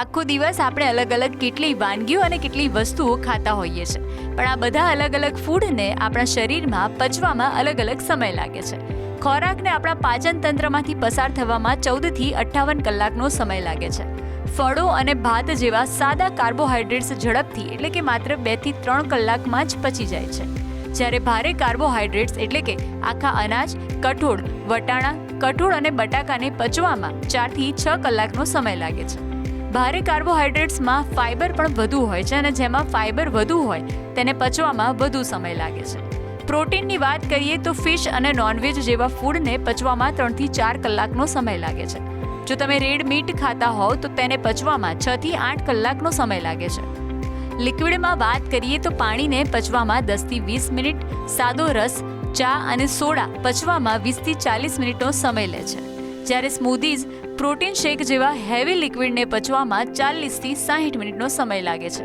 આખો દિવસ આપણે અલગ અલગ કેટલી વાનગીઓ અને કેટલી વસ્તુઓ ખાતા હોઈએ છીએ, પણ આ બધા અલગ અલગ ફૂડને આપણા શરીરમાં પચવામાં અલગ અલગ સમય લાગે છે. ખોરાકને આપણા પાચન તંત્રમાંથી પસાર થવામાં 14 થી 58 કલાકનો સમય લાગે છે. ફળો અને ભાત જેવા સાદા કાર્બોહાઈડ્રેટ્સ ઝડપથી એટલે કે માત્ર 2 થી 3 કલાકમાં જ પચી જાય છે. જ્યારે ભારે કાર્બોહાઈડ્રેટ્સ એટલે કે આખા અનાજ, કઠોળ, વટાણા, કઠોળ અને બટાકાને પચવામાં 4 થી 6 કલાકનો સમય લાગે છે. ભારે કાર્બોહાઈડ્રેટ્સમાં ફાઇબર પણ વધુ હોય છે અને જેમાં ફાઇબર વધુ હોય તેને પચવામાં વધુ સમય લાગે છે. પ્રોટીનની વાત કરીએ તો ફિશ અને નોનવેજ જેવા ફૂડને પચવામાં 3 થી 4 કલાકનો સમય લાગે છે. જો તમે રેડ મીટ ખાતા હોવ તો તેને પચવામાં 6 થી 8 કલાકનો સમય લાગે છે. લિક્વિડમાં વાત કરીએ તો પાણીને પચવામાં 10 થી 20 મિનિટ, સાદો રસ, ચા અને સોડા પચવામાં 20 થી 40 મિનિટનો સમય લે છે. જ્યારે સ્મૂધીઝ, પ્રોટીન શેક જેવા હેવી લિક્વિડને પચવામાં 40 થી 60 મિનિટનો સમય લાગે છે.